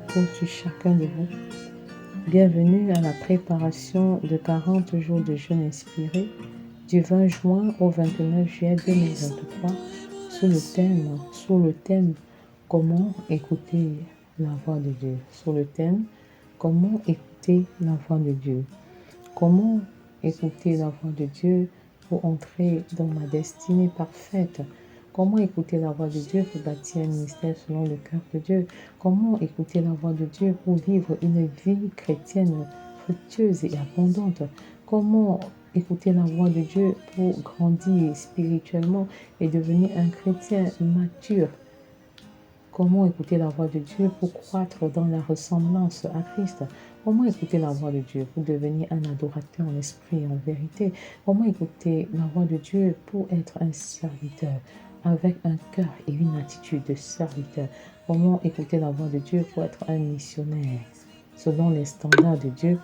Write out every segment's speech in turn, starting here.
repose sur chacun de vous. Bienvenue à la préparation de 40 jours de jeûne inspiré du 20 juin au 29 juillet 2023 sous le thème comment écouter la voix de Dieu. Sous le thème comment écouter la voix de Dieu. Comment écouter la voix de Dieu pour entrer dans ma destinée parfaite? Comment écouter la voix de Dieu pour bâtir un ministère selon le cœur de Dieu? Comment écouter la voix de Dieu pour vivre une vie chrétienne fructueuse et abondante? Comment écouter la voix de Dieu pour grandir spirituellement et devenir un chrétien mature? Comment écouter la voix de Dieu pour croître dans la ressemblance à Christ? Comment écouter la voix de Dieu pour devenir un adorateur en esprit et en vérité? Comment écouter la voix de Dieu pour être un serviteur avec un cœur et une attitude de serviteur? Comment écouter la voix de Dieu pour être un missionnaire selon les standards de Dieu?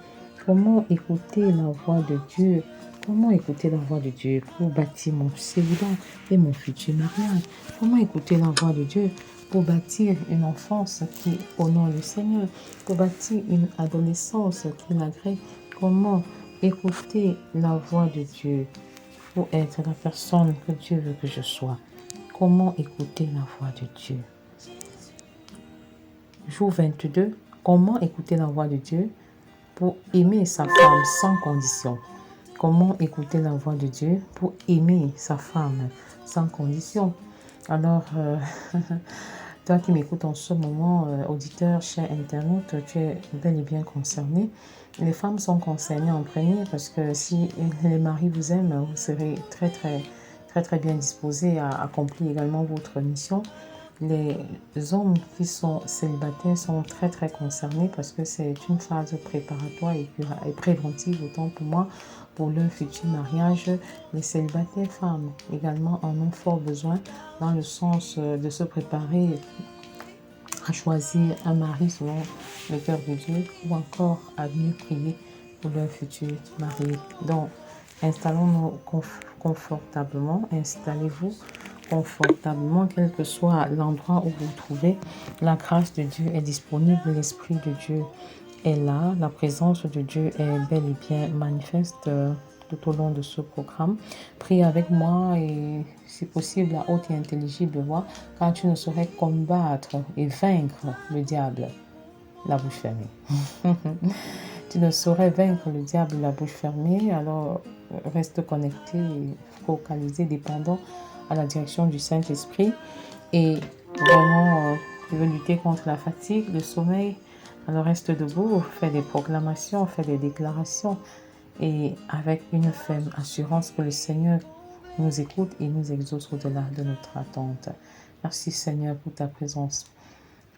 Comment écouter la voix de Dieu? Comment écouter la voix de Dieu pour bâtir mon célibat et mon futur mariage? Comment écouter la voix de Dieu pour bâtir une enfance qui honore le Seigneur, pour bâtir une adolescence qui l'agrée? Comment écouter la voix de Dieu pour être la personne que Dieu veut que je sois? Comment écouter la voix de Dieu? Jour 22, comment écouter la voix de Dieu pour aimer sa femme sans condition? Comment écouter la voix de Dieu pour aimer sa femme sans condition? Alors, toi qui m'écoutes en ce moment, auditeur, cher internaute, tu es bel et bien concerné. Les femmes sont concernées en premier parce que si les maris vous aiment, vous serez très bien disposés à accomplir également votre mission. Les hommes qui sont célibataires sont très concernés parce que c'est une phase préparatoire et préventive autant pour moi, pour leur futur mariage. Les célibataires femmes également en ont fort besoin dans le sens de se préparer à choisir un mari selon le cœur de Dieu ou encore à mieux prier pour leur futur mari. Donc, installons-nous confortablement, installez-vous confortablement, quel que soit l'endroit où vous vous trouvez. La grâce de Dieu est disponible, l'Esprit de Dieu est là, la présence de Dieu est bel et bien manifeste tout au long de ce programme. Prie avec moi et si possible à haute et intelligible voix, car tu ne saurais combattre et vaincre le diable la bouche fermée. Tu ne saurais vaincre le diable la bouche fermée, alors reste connecté et focalisé, dépendant à la direction du Saint-Esprit. Et vraiment, tu veux lutter contre la fatigue, le sommeil, alors reste debout, fais des proclamations, fais des déclarations et avec une ferme assurance que le Seigneur nous écoute et nous exauce au-delà de notre attente. Merci Seigneur pour ta présence.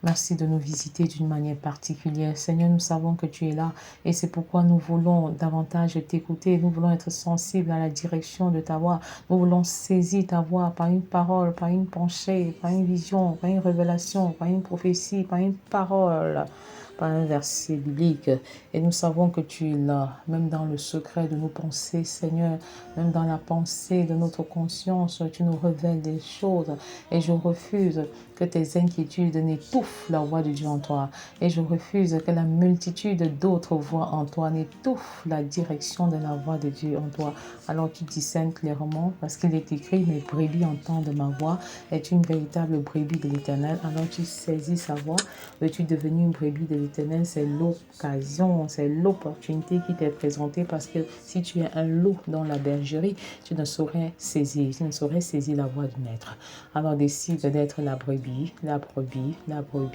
Merci de nous visiter d'une manière particulière. Seigneur, nous savons que tu es là et c'est pourquoi nous voulons davantage t'écouter. Nous voulons être sensibles à la direction de ta voix. Nous voulons saisir ta voix par une parole, par une pensée, par une vision, par une révélation, par une prophétie, par une parole, par un verset biblique. Et nous savons que tu es là, même dans le secret de nos pensées, Seigneur, même dans la pensée de notre conscience, tu nous révèles des choses. Et je refuse que tes inquiétudes n'étouffent la voix de Dieu en toi. Et je refuse que la multitude d'autres voix en toi n'étouffe la direction de la voix de Dieu en toi. Alors tu discernes clairement, parce qu'il est écrit, mes brebis entendent ma voix, est une véritable brebis de l'Éternel. Alors tu saisis sa voix. Veux-tu devenir une brebis de l'Éternel? C'est l'occasion, c'est l'opportunité qui t'est présentée, parce que si tu es un loup dans la bergerie, tu ne saurais saisir la voix du maître. Alors décide d'être la brebis, la brebis, la brebis.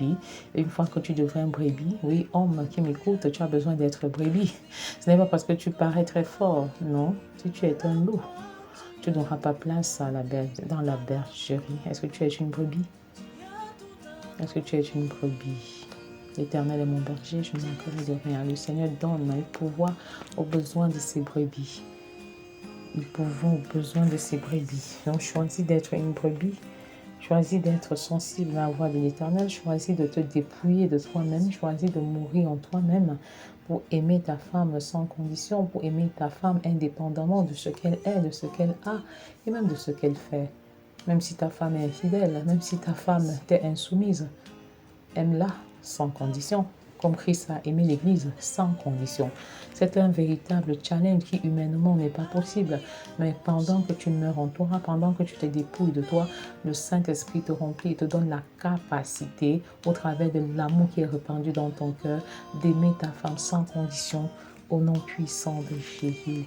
Et une fois que tu deviens brebis, oui, homme qui m'écoute, tu as besoin d'être brebis. Ce n'est pas parce que tu parais très fort, non. Si tu es un loup, tu n'auras pas place dans la bergerie. Est-ce que tu es une brebis? Est-ce que tu es une brebis? L'Éternel est mon berger, je ne manquerai de rien. Le Seigneur donne le pouvoir aux besoins de ses brebis. Nous pouvons aux besoins de ses brebis. Donc choisis d'être une brebis. Choisis d'être sensible à la voix de l'Éternel. Choisis de te dépouiller de toi-même. Choisis de mourir en toi-même pour aimer ta femme sans condition, pour aimer ta femme indépendamment de ce qu'elle est, de ce qu'elle a et même de ce qu'elle fait. Même si ta femme est infidèle, même si ta femme t'est insoumise, aime-la sans condition. Comme Christ a aimé l'Église sans condition. C'est un véritable challenge qui humainement n'est pas possible. Mais pendant que tu meurs en toi, pendant que tu te dépouilles de toi, le Saint-Esprit te remplit et te donne la capacité, au travers de l'amour qui est répandu dans ton cœur, d'aimer ta femme sans condition, au nom puissant de Jésus.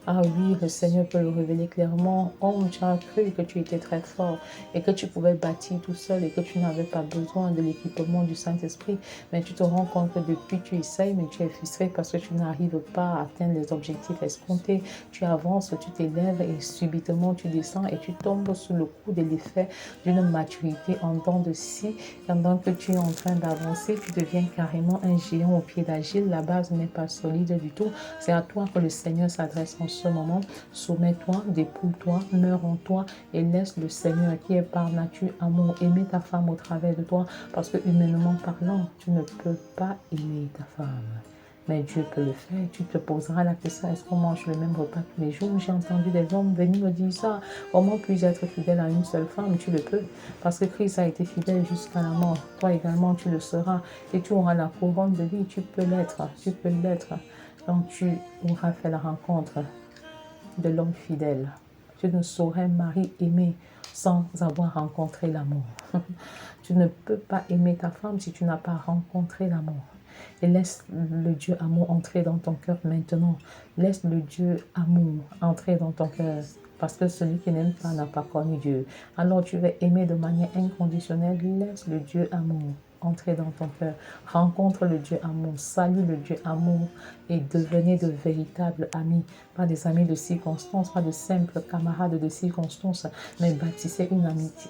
Ah oui, le Seigneur peut le révéler clairement. Oh, tu as cru que tu étais très fort et que tu pouvais bâtir tout seul et que tu n'avais pas besoin de l'équipement du Saint-Esprit. Mais tu te rends compte que depuis tu essayes, mais tu es frustré parce que tu n'arrives pas à atteindre les objectifs escomptés. Tu avances, tu t'élèves et subitement tu descends et tu tombes sous le coup de l'effet d'une maturité en dents de scie. Pendant que tu es en train d'avancer, tu deviens carrément un géant au pied d'Agile. La base n'est pas solide du tout. C'est à toi que le Seigneur s'adresse en ce moment. Soumets-toi, dépouille-toi, meurs en toi et laisse le Seigneur qui est par nature amour aimer ta femme au travers de toi, parce que humainement parlant, tu ne peux pas aimer ta femme. Mais Dieu peut le faire. Tu te poseras la question, est-ce qu'on mange le même repas tous les jours? J'ai entendu des hommes venir me dire ça. Comment puis-je être fidèle à une seule femme? Tu le peux. Parce que Christ a été fidèle jusqu'à la mort. Toi également, tu le seras. Et tu auras la couronne de vie. Tu peux l'être. Tu peux l'être. Donc tu auras fait la rencontre de l'homme fidèle. Tu ne saurais, Marie, aimer sans avoir rencontré l'amour. Tu ne peux pas aimer ta femme si tu n'as pas rencontré l'amour. Et laisse le Dieu amour entrer dans ton cœur maintenant. Laisse le Dieu amour entrer dans ton cœur. Parce que celui qui n'aime pas n'a pas connu Dieu. Alors tu vas aimer de manière inconditionnelle. Laisse le Dieu amour entrer dans ton cœur. Rencontre le Dieu amour. Salue le Dieu amour. Et devenez de véritables amis. Pas des amis de circonstances, pas de simples camarades de circonstances, mais bâtissez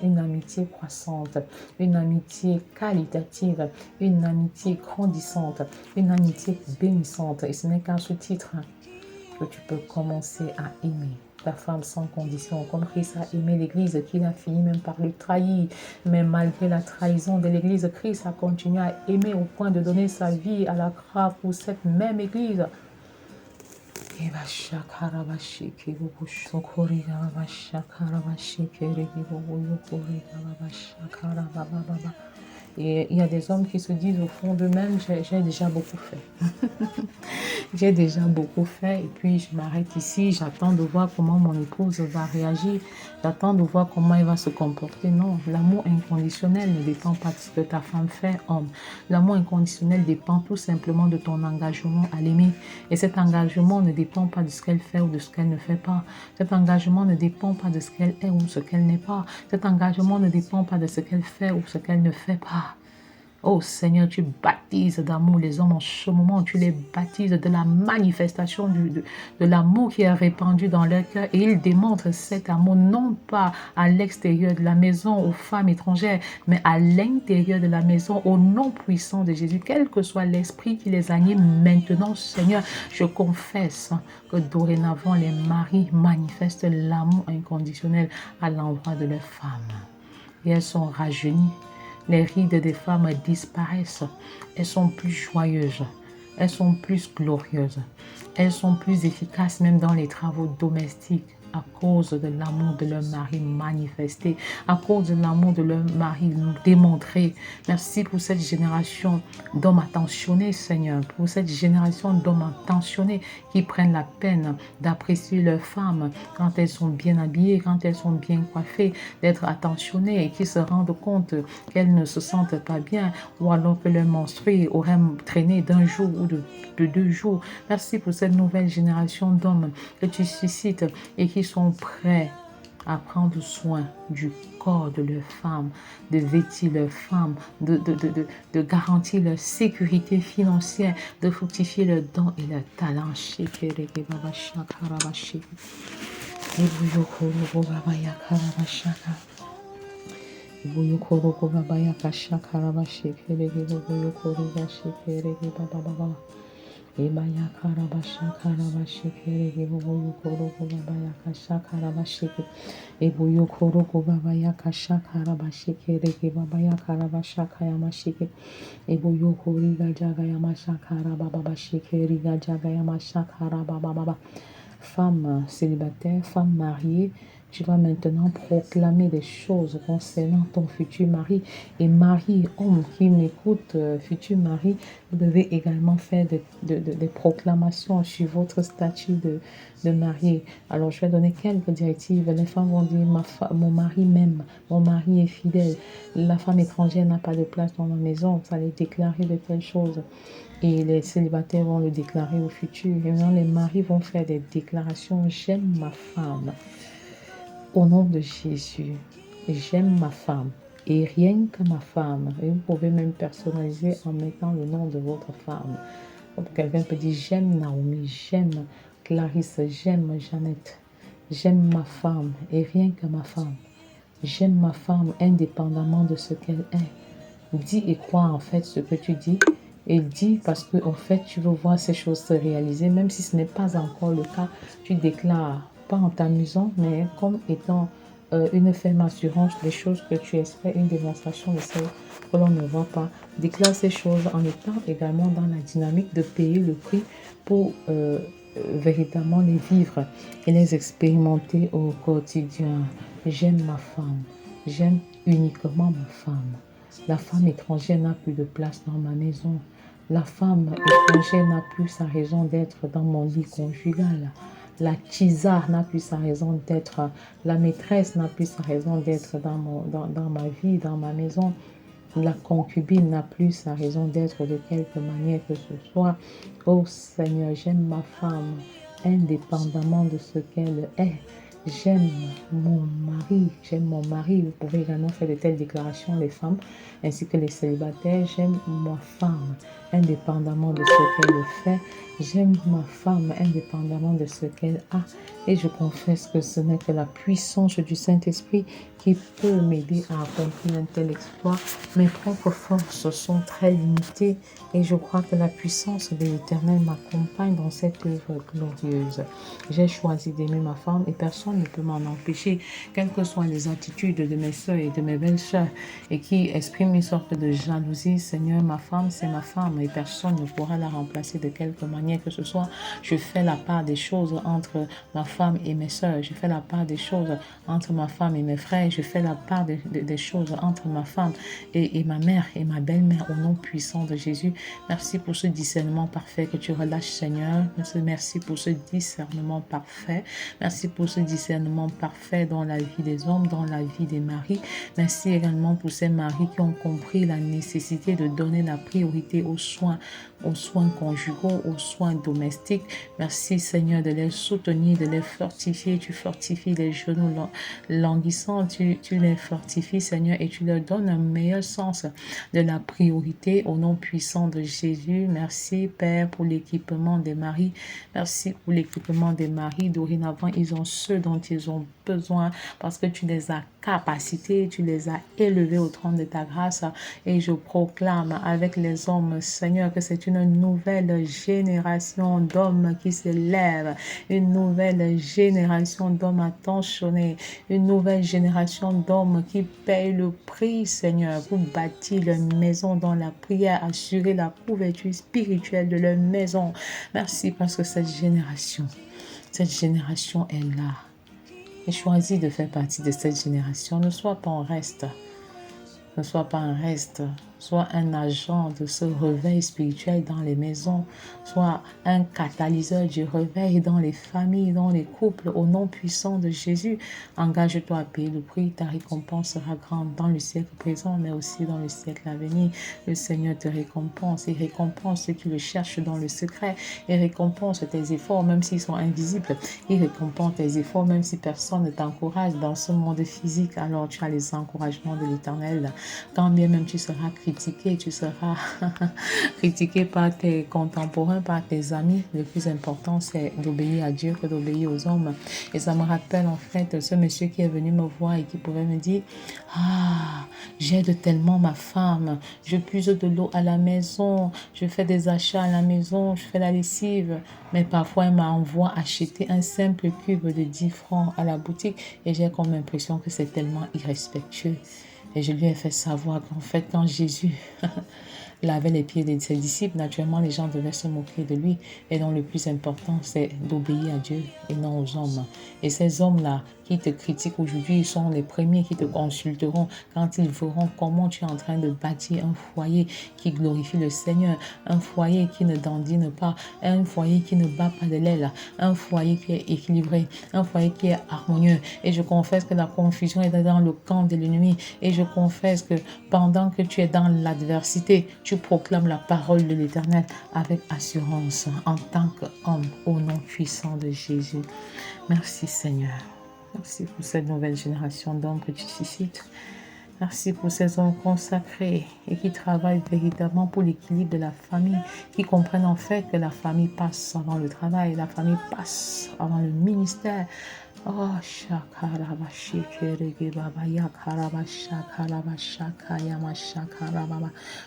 une amitié croissante, une amitié qualitative, une amitié grandissante, une amitié bénissante. Et ce n'est qu'à ce titre que tu peux commencer à aimer ta femme sans condition, comme Christ a aimé l'Église, qu'il a fini même par le trahir. Mais malgré la trahison de l'Église, Christ a continué à aimer au point de donner sa vie à la croix pour cette même Église. Et il y a des hommes qui se disent au fond d'eux-mêmes, j'ai déjà beaucoup fait. J'ai déjà beaucoup fait et puis je m'arrête ici. J'attends de voir comment mon épouse va réagir. J'attends de voir comment elle va se comporter. Non, l'amour inconditionnel ne dépend pas de ce que ta femme fait, homme. L'amour inconditionnel dépend tout simplement de ton engagement à l'aimer. Et cet engagement ne dépend pas de ce qu'elle fait ou de ce qu'elle ne fait pas. Cet engagement ne dépend pas de ce qu'elle est ou ce qu'elle n'est pas. Cet engagement ne dépend pas de ce qu'elle fait ou ce qu'elle ne fait pas. Oh Seigneur, tu baptises d'amour les hommes en ce moment. Tu les baptises de la manifestation de l'amour qui est répandu dans leur cœur. Et ils démontrent cet amour non pas à l'extérieur de la maison aux femmes étrangères, mais à l'intérieur de la maison au nom puissant de Jésus. Quel que soit l'esprit qui les anime maintenant, Seigneur, je confesse que dorénavant les maris manifestent l'amour inconditionnel à l'endroit de leurs femmes. Et elles sont rajeunies. Les rides des femmes disparaissent. Elles sont plus joyeuses. Elles sont plus glorieuses. Elles sont plus efficaces même dans les travaux domestiques à cause de l'amour de leur mari manifesté, à cause de l'amour de leur mari démontré. Merci pour cette génération d'hommes attentionnés, Seigneur, pour cette génération d'hommes attentionnés qui prennent la peine d'apprécier leurs femmes quand elles sont bien habillées, quand elles sont bien coiffées, d'être attentionnées et qui se rendent compte qu'elles ne se sentent pas bien ou alors que leur menstrué aurait traîné d'un jour ou de 2 jours. Merci pour cette nouvelle génération d'hommes que tu suscites et qui sont prêts à prendre soin du corps de leurs femmes, de vêtir leurs femmes, de garantir leur sécurité financière, de fructifier leurs dons et leurs talents. Ebaya karabasha karabashike reboyo koro babaya kasha karabashike eboyo koro babaya kasha karabashike rebabaya karabasha kayamashike eboyo kori gajaga yamasha karababashike rigajaga yamasha karabababa. Femme célibataire, femme mariée, Tu vas maintenant proclamer des choses concernant ton futur mari. Et mari, homme qui m'écoute, futur mari, vous devez également faire des proclamations sur votre statut de marié. Alors, je vais donner quelques directives. Les femmes vont dire, mon mari m'aime, mon mari est fidèle. La femme étrangère n'a pas de place dans ma maison. Vous allez déclarer de telles choses. Et les célibataires vont le déclarer au futur. Et maintenant, les maris vont faire des déclarations. J'aime ma femme. Au nom de Jésus, j'aime ma femme. Et rien que ma femme. Et vous pouvez même personnaliser en mettant le nom de votre femme. Quelqu'un peut dire, j'aime Naomi, j'aime Clarisse, j'aime Jeannette. J'aime ma femme et rien que ma femme. J'aime ma femme indépendamment de ce qu'elle est. Dis et crois en fait ce que tu dis. Et dis parce que en fait tu veux voir ces choses se réaliser. Même si ce n'est pas encore le cas, tu déclares, pas en t'amusant, mais comme étant une ferme assurance des choses que tu espères, une démonstration de celles que l'on ne voit pas. Déclare ces choses en étant également dans la dynamique de payer le prix pour véritablement les vivre et les expérimenter au quotidien. J'aime ma femme. J'aime uniquement ma femme. La femme étrangère n'a plus de place dans ma maison. La femme étrangère n'a plus sa raison d'être dans mon lit conjugal. La tisare n'a plus sa raison d'être. La maîtresse n'a plus sa raison d'être dans ma vie, dans ma maison. La concubine n'a plus sa raison d'être de quelque manière que ce soit. Oh Seigneur, j'aime ma femme indépendamment de ce qu'elle est. J'aime mon mari, j'aime mon mari. Vous pouvez également faire de telles déclarations, les femmes, ainsi que les célibataires. J'aime ma femme, indépendamment de ce qu'elle fait. J'aime ma femme, indépendamment de ce qu'elle a. Et je confesse que ce n'est que la puissance du Saint-Esprit qui peut m'aider à accomplir un tel exploit. Mes propres forces sont très limitées et je crois que la puissance de l'Éternel m'accompagne dans cette œuvre glorieuse. J'ai choisi d'aimer ma femme et personne ne peut m'en empêcher, quelles que soient les attitudes de mes soeurs et de mes belles-sœurs et qui expriment une sorte de jalousie. Seigneur, ma femme, c'est ma femme et personne ne pourra la remplacer de quelque manière que ce soit. Je fais la part des choses entre ma femme et mes soeurs. Je fais la part des choses entre ma femme et mes frères. Je fais la part des choses entre ma femme et ma mère et ma belle-mère au nom puissant de Jésus. Merci pour ce discernement parfait que tu relâches, Seigneur. Merci pour ce discernement parfait. Merci pour ce discernement parfait dans la vie des hommes, dans la vie des maris. Merci également pour ces maris qui ont compris la nécessité de donner la priorité aux soins conjugaux, aux soins domestiques. Merci, Seigneur, de les soutenir, de les fortifier. Tu fortifies les genoux languissants, tu les fortifies, Seigneur, et tu leur donnes un meilleur sens de la priorité au nom puissant de Jésus. Merci, Père, pour l'équipement des maris. Merci pour l'équipement des maris. Dorénavant, ils ont ce dont ils ont besoin parce que tu les as capacités, tu les as élevés au trône de ta grâce. Et je proclame avec les hommes, Seigneur, que c'est une nouvelle génération d'hommes qui se lèvent, une nouvelle génération d'hommes attentionnés, une nouvelle génération d'hommes qui payent le prix, Seigneur, pour bâtir leur maison dans la prière, assurer la couverture spirituelle de leur maison. Merci parce que cette génération est là. Et choisis de faire partie de cette génération. Ne sois pas en reste. Ne sois pas un reste, sois un agent de ce réveil spirituel dans les maisons, sois un catalyseur du réveil dans les familles, dans les couples, au nom puissant de Jésus. Engage-toi à payer le prix, ta récompense sera grande dans le siècle présent, mais aussi dans le siècle à venir. Le Seigneur te récompense, il récompense ceux qui le cherchent dans le secret, il récompense tes efforts, même s'ils sont invisibles, il récompense tes efforts, même si personne ne t'encourage dans ce monde physique, alors tu as les encouragements de l'Éternel. Quand bien même tu seras critiqué, tu seras critiqué par tes contemporains, par tes amis. Le plus important, c'est d'obéir à Dieu que d'obéir aux hommes. Et ça me rappelle en fait ce monsieur qui est venu me voir et qui pouvait me dire « Ah, j'aide tellement ma femme, je puise de l'eau à la maison, je fais des achats à la maison, je fais la lessive. » Mais parfois, elle m'envoie acheter un simple cube de 10 francs à la boutique et j'ai comme l'impression que c'est tellement irrespectueux. Et je lui ai fait savoir qu'en fait, quand Jésus lavait les pieds de ses disciples, naturellement, les gens devaient se moquer de lui. Et donc, le plus important, c'est d'obéir à Dieu et non aux hommes. Et ces hommes-là qui te critiquent aujourd'hui, ils sont les premiers qui te consulteront quand ils verront comment tu es en train de bâtir un foyer qui glorifie le Seigneur, un foyer qui ne dandine pas, un foyer qui ne bat pas de l'aile, un foyer qui est équilibré, un foyer qui est harmonieux. Et je confesse que la confusion est dans le camp de l'ennemi. Et je confesse que pendant que tu es dans l'adversité, tu proclames la parole de l'Éternel avec assurance en tant qu'homme au nom puissant de Jésus. Merci Seigneur. Merci pour cette nouvelle génération d'hommes que tu suscites. Merci pour ces hommes consacrés et qui travaillent véritablement pour l'équilibre de la famille, qui comprennent en fait que la famille passe avant le travail, la famille passe avant le ministère. Oh,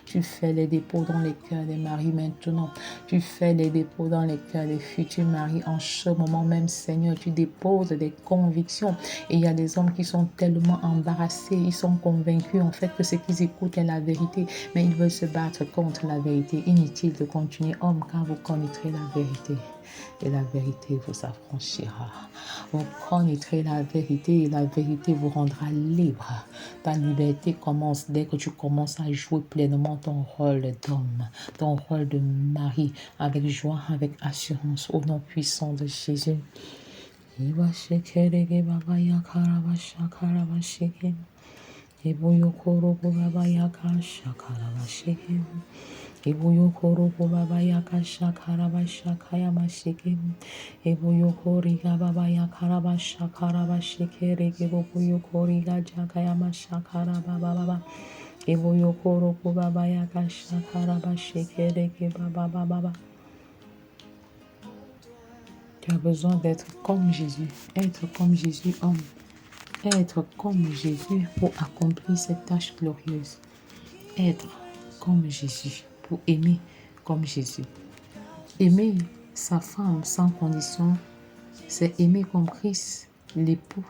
tu fais les dépôts dans les cœurs des maris maintenant. Tu fais les dépôts dans les cœurs des futurs maris. En ce moment même, Seigneur, tu déposes des convictions. Et il y a des hommes qui sont tellement embarrassés, ils sont convaincus en fait que ce qu'ils écoutent est la vérité, mais ils veulent se battre contre la vérité. Inutile de continuer, homme, car vous connaîtrez la vérité. Et la vérité vous affranchira. Vous connaîtrez la vérité et la vérité vous rendra libre. Ta liberté commence dès que tu commences à jouer pleinement ton rôle d'homme, ton rôle de mari, avec joie, avec assurance, au nom puissant de Jésus. Eboyokoro baba yaka shakara bashakaya mashike. Eboyokori baba yakara bashakara bashikere eboyokori gajakaya mashakara baba baba. Eboyokoro baba yaka shakara bashikere baba baba. Tu as besoin d'être comme Jésus, être comme Jésus homme, être comme Jésus pour accomplir cette tâche glorieuse. Être comme Jésus, pour aimer comme Jésus. Aimer sa femme sans condition, c'est aimer comme Christ, l'époux,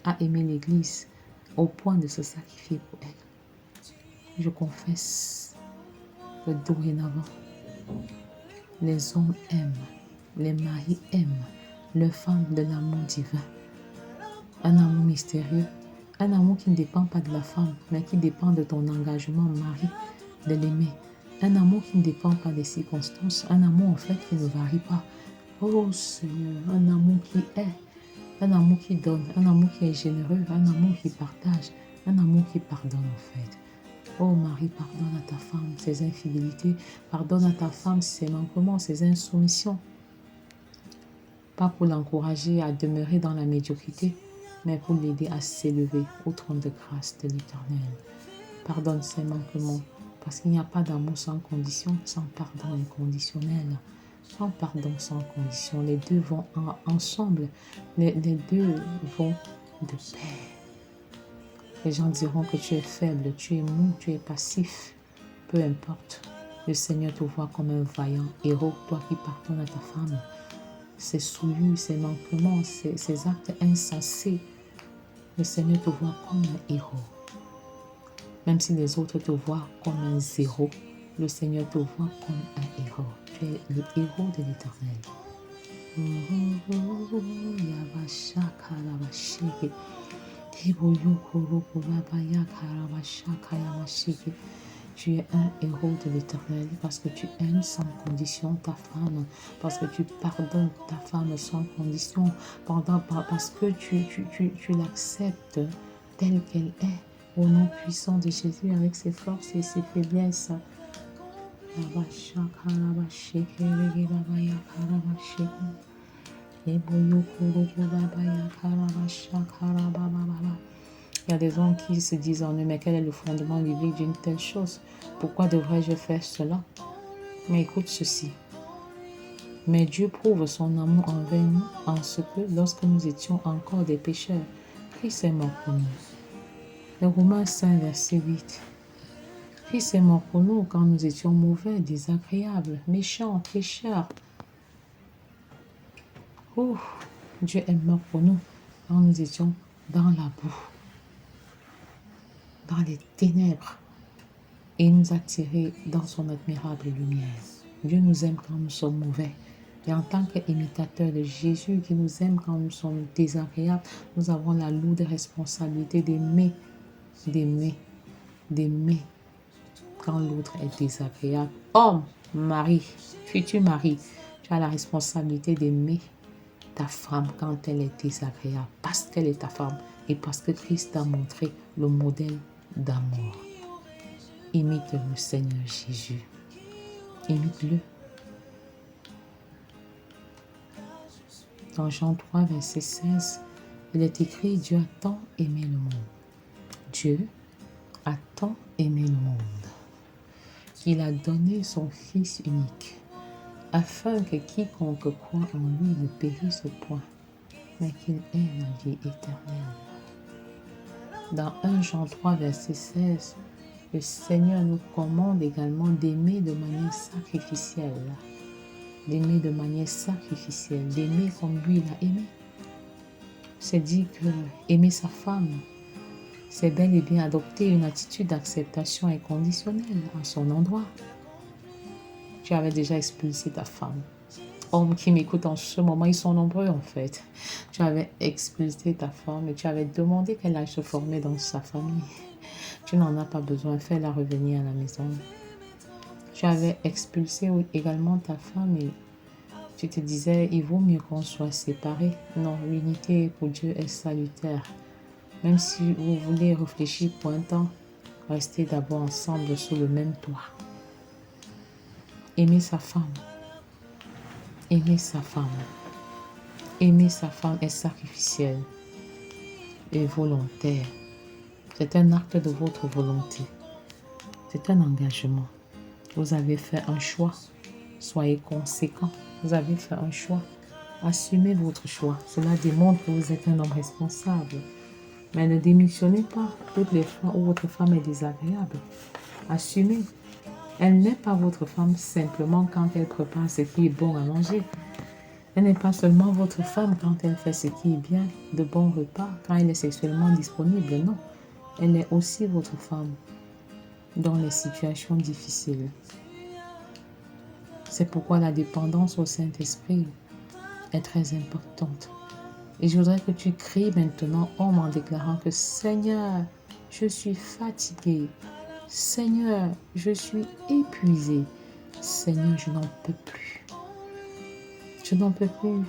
a aimé l'Église au point de se sacrifier pour elle. Je confesse que dorénavant, les hommes aiment, les maris aiment leurs femmes de l'amour divin. Un amour mystérieux, un amour qui ne dépend pas de la femme, mais qui dépend de ton engagement, mari, de l'aimer. Un amour qui ne dépend pas des circonstances, un amour en fait qui ne varie pas. Oh Seigneur, un amour qui est, un amour qui donne, un amour qui est généreux, un amour qui partage, un amour qui pardonne en fait. Oh Marie, pardonne à ta femme ses infidélités, pardonne à ta femme ses manquements, ses insoumissions. Pas pour l'encourager à demeurer dans la médiocrité, mais pour l'aider à s'élever au trône de grâce de l'Éternel. Pardonne ses manquements, parce qu'il n'y a pas d'amour sans condition, sans pardon inconditionnel. Sans pardon, sans condition. Les deux vont ensemble. Les deux vont de pair. Les gens diront que tu es faible, tu es mou, tu es passif. Peu importe. Le Seigneur te voit comme un vaillant héros, toi qui pardonnes à ta femme. Ses souillures, ses manquements, ses actes insensés. Le Seigneur te voit comme un héros. Même si les autres te voient comme un zéro, le Seigneur te voit comme un héros. Tu es le héros de l'Éternel. Tu es un héros de l'Éternel parce que tu aimes sans condition ta femme, parce que tu pardonnes ta femme sans condition, parce que tu l'acceptes telle qu'elle est. Au nom puissant de Jésus, avec ses forces et ses faiblesses. Il y a des gens qui se disent en eux, mais quel est le fondement biblique d'une telle chose? Pourquoi devrais-je faire cela? Mais écoute ceci. Mais Dieu prouve son amour envers nous en ce que, lorsque nous étions encore des pécheurs, Christ est mort pour nous. Le Romains 5, verset 8. Christ est mort pour nous quand nous étions mauvais, désagréables, méchants, pécheurs. Dieu est mort pour nous quand nous étions dans la boue. dans les ténèbres et nous attirer dans son admirable lumière. Dieu nous aime quand nous sommes mauvais. Et en tant qu'imitateurs de Jésus qui nous aime quand nous sommes désagréables, nous avons la lourde responsabilité d'aimer, d'aimer, d'aimer quand l'autre est désagréable. Homme, mari, futur mari, tu as la responsabilité d'aimer ta femme quand elle est désagréable, parce qu'elle est ta femme et parce que Christ t'a montré le modèle d'amour. Imite le Seigneur Jésus. Imite-le. Dans Jean 3, verset 16, il est écrit, Dieu a tant aimé le monde. Dieu a tant aimé le monde qu'il a donné son Fils unique, afin que quiconque croit en lui ne périsse point, mais qu'il ait la vie éternelle. Dans 1 Jean 3, verset 16, le Seigneur nous commande également d'aimer de manière sacrificielle. D'aimer de manière sacrificielle, d'aimer comme lui il a aimé. C'est dit que aimer sa femme, c'est bel et bien adopter une attitude d'acceptation inconditionnelle à son endroit. Tu avais déjà expulsé ta femme. Hommes qui m'écoutent en ce moment, ils sont nombreux en fait. Tu avais expulsé ta femme et tu avais demandé qu'elle aille se former dans sa famille. Tu n'en as pas besoin, fais-la revenir à la maison. Tu avais expulsé également ta femme et tu te disais, il vaut mieux qu'on soit séparés. Non, l'unité pour Dieu est salutaire. Même si vous voulez réfléchir pour un temps, restez d'abord ensemble sous le même toit. Aimer sa femme. Aimer sa femme. Aimer sa femme est sacrificiel et volontaire. C'est un acte de votre volonté. C'est un engagement. Vous avez fait un choix. Soyez conséquent. Vous avez fait un choix. Assumez votre choix. Cela démontre que vous êtes un homme responsable. Mais ne démissionnez pas toutes les fois où votre femme est désagréable. Assumez. Elle n'est pas votre femme simplement quand elle prépare ce qui est bon à manger. Elle n'est pas seulement votre femme quand elle fait ce qui est bien, de bons repas, quand elle est sexuellement disponible. Non. Elle est aussi votre femme dans les situations difficiles. C'est pourquoi la dépendance au Saint-Esprit est très importante. Et je voudrais que tu cries maintenant, homme, en déclarant que Seigneur, je suis fatigué. Seigneur, je suis épuisé. Seigneur, je n'en peux plus. Je n'en peux plus.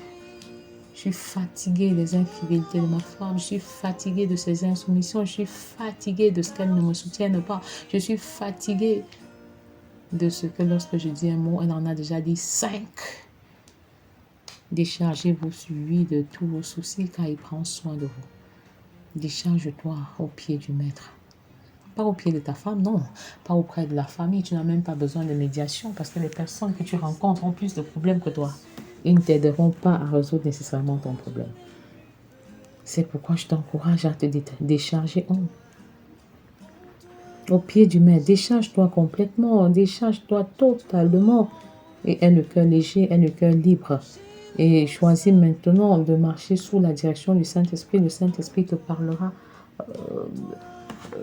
Je suis fatigué des infidélités de ma femme. Je suis fatigué de ses insoumissions. Je suis fatigué de ce qu'elle ne me soutienne pas. Je suis fatigué de ce que lorsque je dis un mot, elle en a déjà dit 5. Déchargez-vous sur lui de tous vos soucis car il prend soin de vous. Décharge-toi au pied du maître. Pas au pied de ta femme, non. Pas auprès de la famille. Tu n'as même pas besoin de médiation parce que les personnes que tu rencontres ont plus de problèmes que toi. Ils ne t'aideront pas à résoudre nécessairement ton problème. C'est pourquoi je t'encourage à te décharger, homme. Au pied du maître, décharge-toi complètement, décharge-toi totalement. Et aie le cœur léger, aie le cœur libre. Et choisis maintenant de marcher sous la direction du Saint-Esprit. Le Saint-Esprit te parlera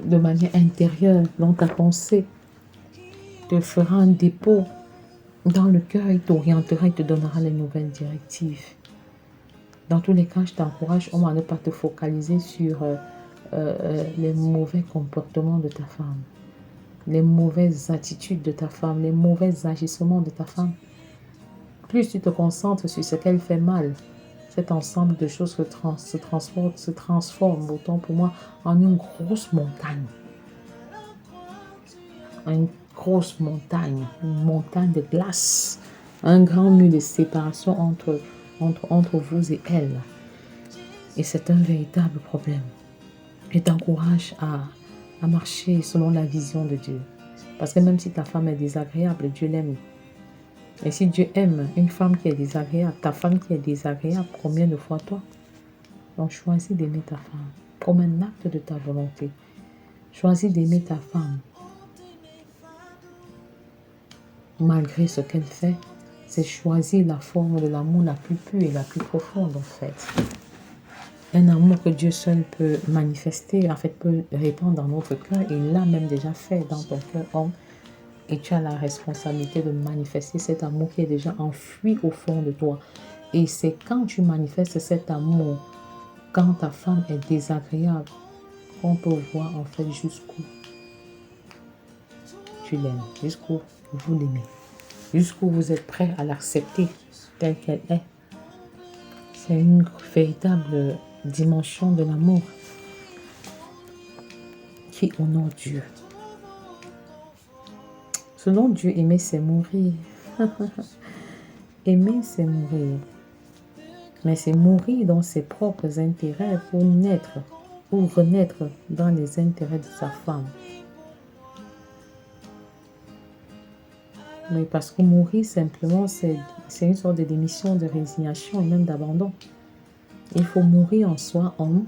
de manière intérieure dans ta pensée. Te fera un dépôt dans le cœur, il t'orientera, il te donnera les nouvelles directives. Dans tous les cas, je t'encourage à ne pas te focaliser sur les mauvais comportements de ta femme, les mauvaises attitudes de ta femme, les mauvais agissements de ta femme. Plus tu te concentres sur ce qu'elle fait mal, cet ensemble de choses se transforme autant pour moi en une grosse montagne. Une grosse montagne, une montagne de glace, un grand mur de séparation entre vous et elle. Et c'est un véritable problème. Je t'encourage à marcher selon la vision de Dieu. Parce que même si ta femme est désagréable, Dieu l'aime. Et si Dieu aime une femme qui est désagréable, ta femme qui est désagréable, combien de fois toi? Donc choisis d'aimer ta femme comme un acte de ta volonté. Choisis d'aimer ta femme. Malgré ce qu'elle fait, c'est choisir la forme de l'amour la plus pure et la plus profonde en fait. un amour que Dieu seul peut manifester, en fait, peut répandre dans notre cœur. Il l'a même déjà fait dans ton cœur, homme. Et tu as la responsabilité de manifester cet amour qui est déjà enfoui au fond de toi. Et c'est quand tu manifestes cet amour, quand ta femme est désagréable, qu'on peut voir en fait jusqu'où tu l'aimes, jusqu'où vous l'aimez, jusqu'où vous êtes prêt à l'accepter telle qu'elle est. C'est une véritable dimension de l'amour qui honore Dieu. Ce dont Dieu aimait, c'est mourir. Aimer, c'est mourir. Mais c'est mourir dans ses propres intérêts pour naître ou renaître dans les intérêts de sa femme. Mais parce que mourir simplement, c'est une sorte de démission, de résignation et même d'abandon. Il faut mourir en soi, homme,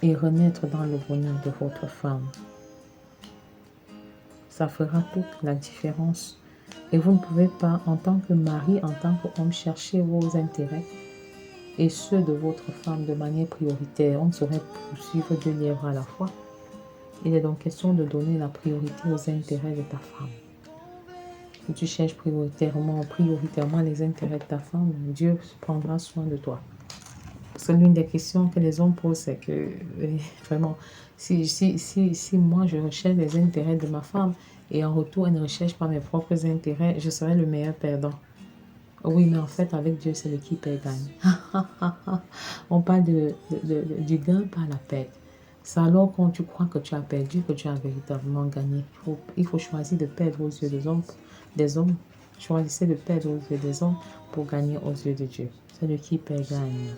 et renaître dans le bonheur de votre femme. Ça fera toute la différence. Et vous ne pouvez pas, en tant que mari, en tant qu'homme, chercher vos intérêts et ceux de votre femme de manière prioritaire. On ne saurait poursuivre deux lièvres à la fois. Il est donc question de donner la priorité aux intérêts de ta femme. Si tu cherches prioritairement les intérêts de ta femme, Dieu prendra soin de toi. Parce que l'une des questions que les hommes posent, c'est que vraiment, si moi je recherche les intérêts de ma femme et en retour elle ne recherche pas mes propres intérêts, je serai le meilleur perdant. Oui, mais en fait, avec Dieu, c'est le qui perd gagne. On parle du gain par la perte. C'est alors quand tu crois que tu as perdu que tu as véritablement gagné. Il faut choisir de perdre aux yeux des hommes. Choisissez de perdre aux yeux des hommes pour gagner aux yeux de Dieu. C'est le qui perd gagne.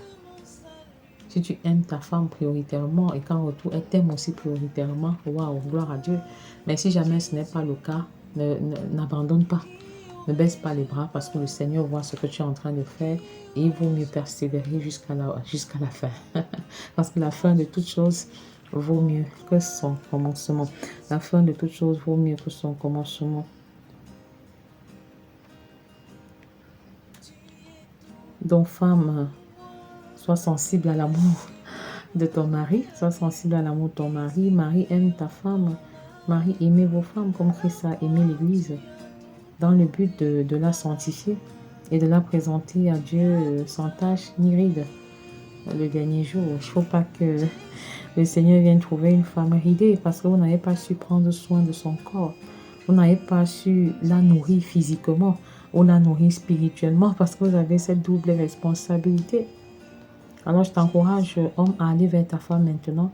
Si tu aimes ta femme prioritairement et qu'en retour, elle t'aime aussi prioritairement, waouh, gloire à Dieu. Mais si jamais ce n'est pas le cas, n'abandonne pas. Ne baisse pas les bras parce que le Seigneur voit ce que tu es en train de faire et il vaut mieux persévérer jusqu'à la fin. Parce que la fin de toute chose vaut mieux que son commencement. La fin de toute chose vaut mieux que son commencement. Donc, femme, sois sensible à l'amour de ton mari. Sois sensible à l'amour de ton mari. Mari, aime ta femme. Mari, aimez vos femmes comme Christ a aimé l'Église, dans le but de la sanctifier et de la présenter à Dieu sans tache ni ride le dernier jour. Il ne faut pas que le Seigneur vienne trouver une femme ridée parce que vous n'avez pas su prendre soin de son corps. Vous n'avez pas su la nourrir physiquement ou la nourrir spirituellement parce que vous avez cette double responsabilité. Alors je t'encourage, homme, à aller vers ta femme maintenant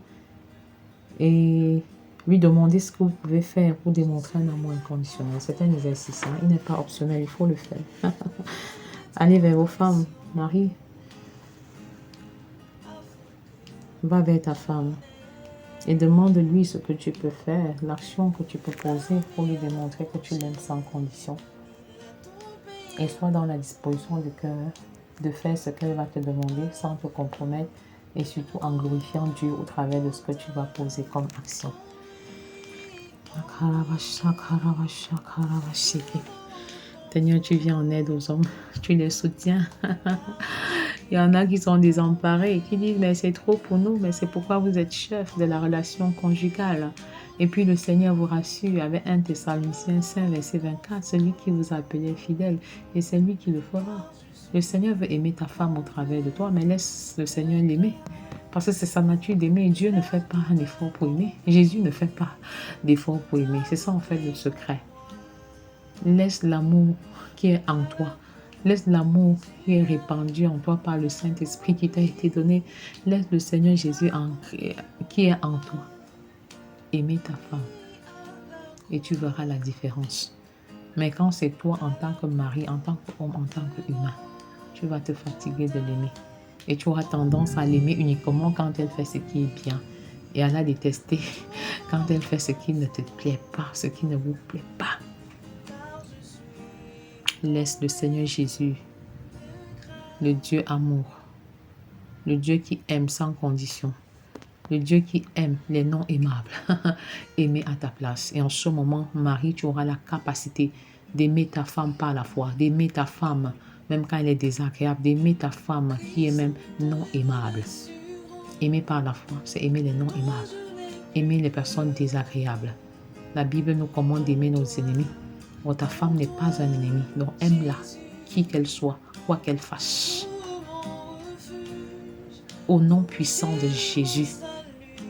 et lui demander ce que vous pouvez faire pour démontrer un amour inconditionnel. C'est un exercice, hein? Il n'est pas optionnel, il faut le faire. Allez vers vos femmes, mari. Va vers ta femme et demande-lui ce que tu peux faire, l'action que tu peux poser pour lui démontrer que tu l'aimes sans condition. Et sois dans la disposition du cœur de faire ce qu'elle va te demander sans te compromettre et surtout en glorifiant Dieu au travers de ce que tu vas poser comme action. Seigneur, tu viens en aide aux hommes, tu les soutiens. Il y en a qui sont désemparés et qui disent mais c'est trop pour nous, mais c'est pourquoi vous êtes chef de la relation conjugale. Et puis le Seigneur vous rassure avec 1 Thessaloniciens 5, verset 24, celui qui vous a appelé fidèle et c'est lui qui le fera. Le Seigneur veut aimer ta femme au travers de toi, mais laisse le Seigneur l'aimer. Parce que c'est sa nature d'aimer. Dieu ne fait pas un effort pour aimer. Jésus ne fait pas d'effort pour aimer. C'est ça en fait le secret. Laisse l'amour qui est en toi. Laisse l'amour qui est répandu en toi par le Saint-Esprit qui t'a été donné. Laisse le Seigneur Jésus qui est en toi. Aimer ta femme. Et tu verras la différence. Mais quand c'est toi en tant que mari, en tant qu'homme, en tant qu'humain, tu vas te fatiguer de l'aimer. Et tu auras tendance à l'aimer uniquement quand elle fait ce qui est bien. Et à la détester quand elle fait ce qui ne te plaît pas, ce qui ne vous plaît pas. Laisse le Seigneur Jésus, le Dieu amour, le Dieu qui aime sans condition, le Dieu qui aime les non aimables, aimer à ta place. Et en ce moment, Marie, tu auras la capacité d'aimer ta femme par la foi, d'aimer ta femme même quand elle est désagréable, d'aimer ta femme qui est même non aimable. Aimer par la foi, c'est aimer les non aimables. Aimer les personnes désagréables. La Bible nous commande d'aimer nos ennemis. Oh, ta femme n'est pas un ennemi, donc aime-la, qui qu'elle soit, quoi qu'elle fasse. Au nom puissant de Jésus,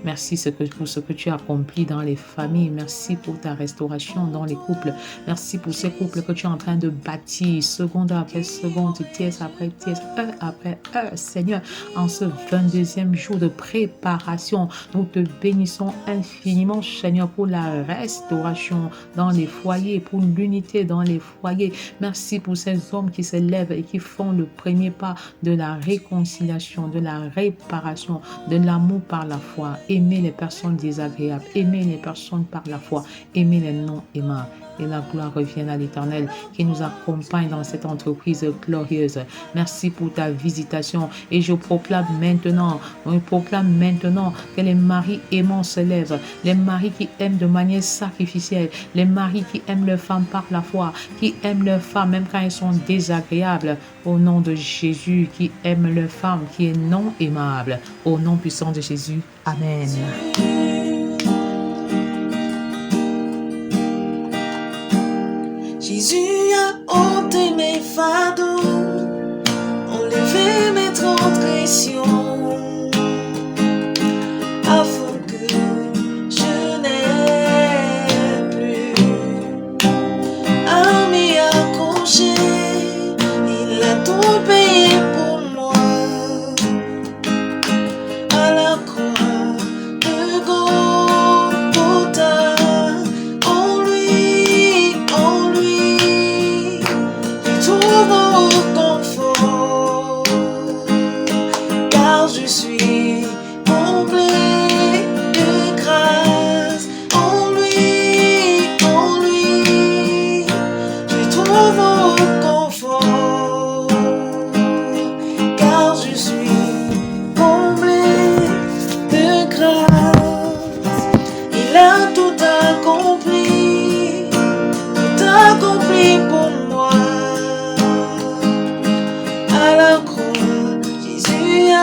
merci pour ce que tu as accompli dans les familles. Merci pour ta restauration dans les couples. Merci pour ces couples que tu es en train de bâtir, seconde après seconde, tiers après tiers, heure après heure. Seigneur, en ce 22e jour de préparation, nous te bénissons infiniment, Seigneur, pour la restauration dans les foyers, pour l'unité dans les foyers. Merci pour ces hommes qui se lèvent et qui font le premier pas de la réconciliation, de la réparation, de l'amour par la foi. Aimer les personnes désagréables, aimer les personnes par la foi, aimer les non-aimants. Et la gloire revienne à l'Éternel qui nous accompagne dans cette entreprise glorieuse. Merci pour ta visitation. Et je proclame maintenant que les maris aimants se lèvent, les maris qui aiment de manière sacrificielle, les maris qui aiment leurs femmes par la foi, qui aiment leurs femmes même quand elles sont désagréables. Au nom de Jésus, qui aime leurs femmes, qui est non aimable. Au nom puissant de Jésus. Amen. Jésus a ôté mes fardeaux, enlevé mes transgressions, afin que je n'ai plus à m'y accrocher. Il a tout payé pour moi à la croix de Golgotha. En lui, je trouve confort, car je suis comblé de grâce. En lui, je trouve confort, car je suis comblé de grâce. Il a tout accompli pour moi. À la croix, Jésus a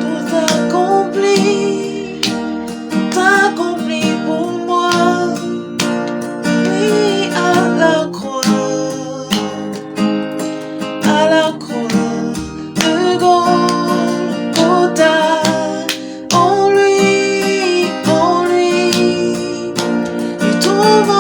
tout accompli pour moi. Oui, à la croix de Golgotha. En lui, je trouve